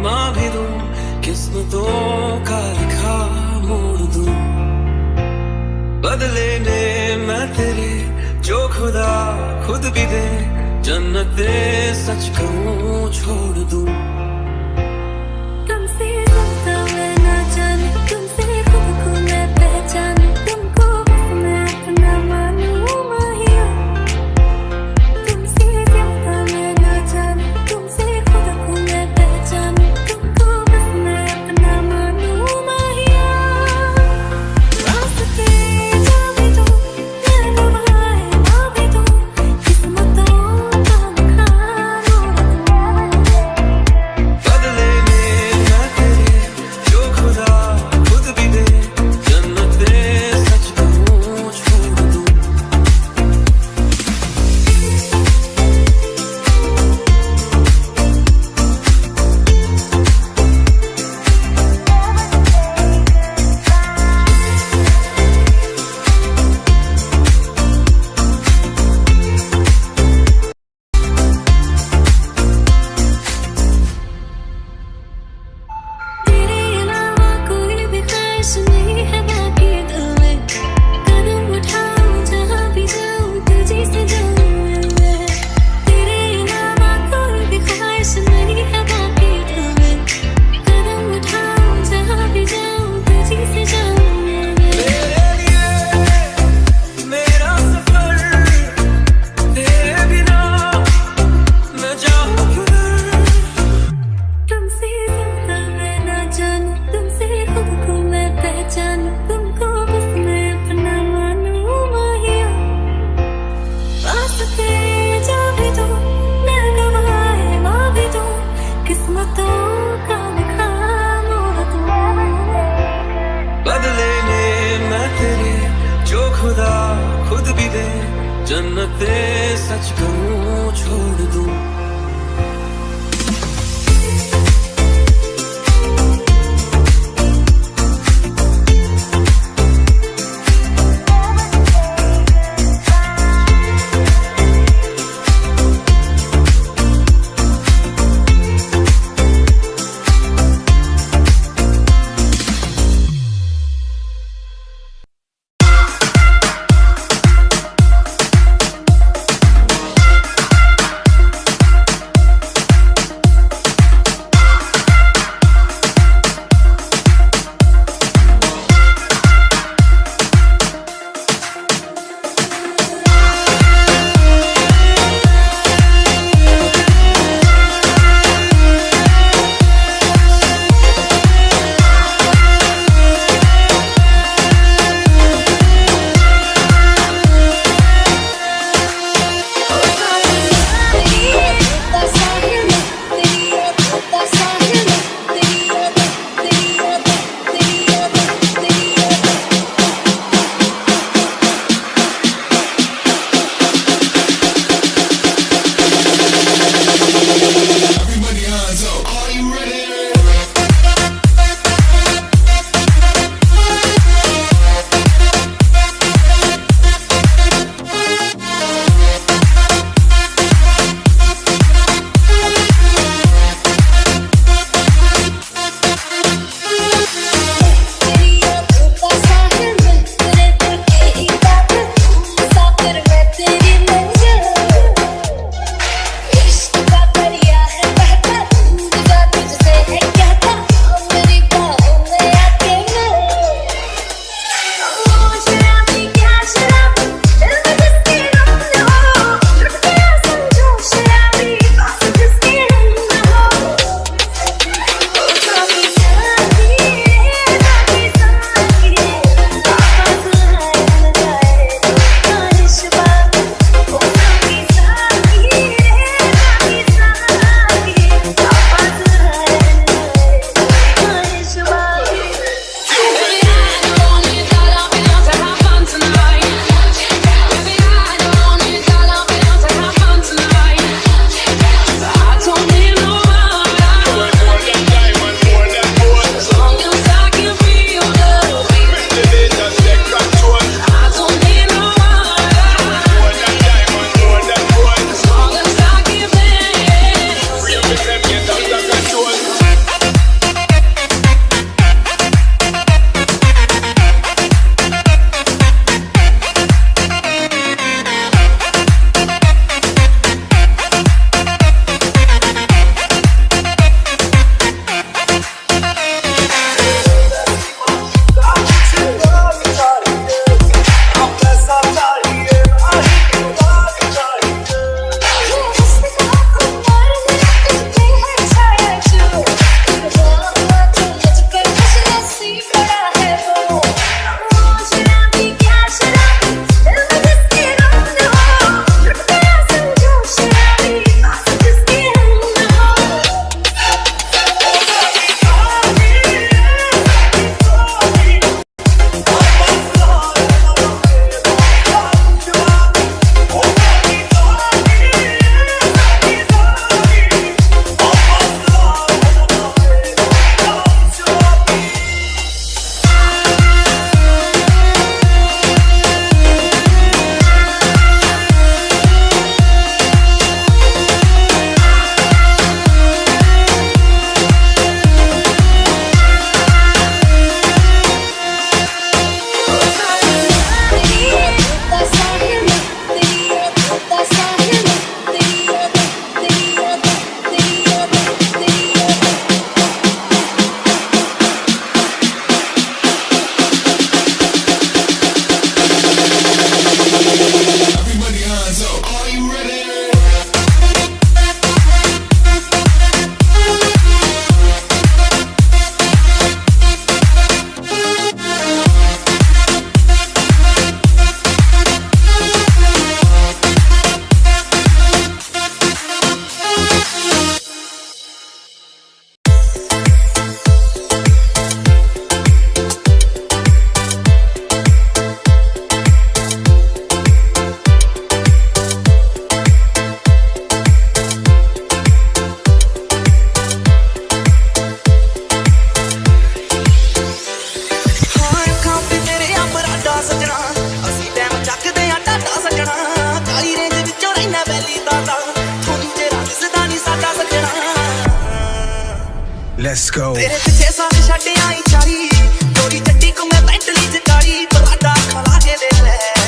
माँ भी दूं, किस्मतों का लिखा मोड़ दूं। बदले ने मैं तेरे जो खुदा खुद भी दे, जन्नते सच कहूँ छोड़ दूं। तुमसे ज़्यादा मैं ना जानूं, तुमसे खुद को मैं पहचानूं, तुमको बस मैं अपना मानूं माहिया। तुमसे ज़्यादा मैं ना जानूं, तुमसे खुद को मैं पहचानूं, तुमको बस मैं अपना मानूं माहिया। रास्ते जा भी दो, मैं गवाए ना भी दो, किस्मतों का लिखा मोड़ दूं। बदले में मैं तेरे जो खुदा खुद भी दे, जन्नते सच कहूँ छोड़ दूं। तेरे अलावा कोई भी ख्वाहिश नहीं है बाकी दिल में, कदम उठाऊं जहाँ भी जाऊं तुझी से जाऊं मैं। तेरे अलावा कोई भी ख्वाहिश नहीं है बाकी दिल में, कदम उठाऊं जहाँ भी जाऊं तुझी से जाऊं मैं। मेरे लिए मेरा सफर, तेरे बिना मैं जाऊँ किधर। तुमसे ज़्यादा मैं ना जानूं, तुमसे खुद को मैं पहचानूं, तुमको बस मैं अपना मानूं माहिया। रास्ते जा भी दो, मैं गवाए ना भी दूं, किस्मतों का लिखा मोड़ दूं। बदले में मैं तेरे जो खुदा खुद भी दे, जन्नते सच कहूँ छोड़ दूं। let's go। तेरे पीछे साथ छड्ड आई चारी, चोरी चट्टी को मैं बेंटली च काली, पराठा खा के दे ले।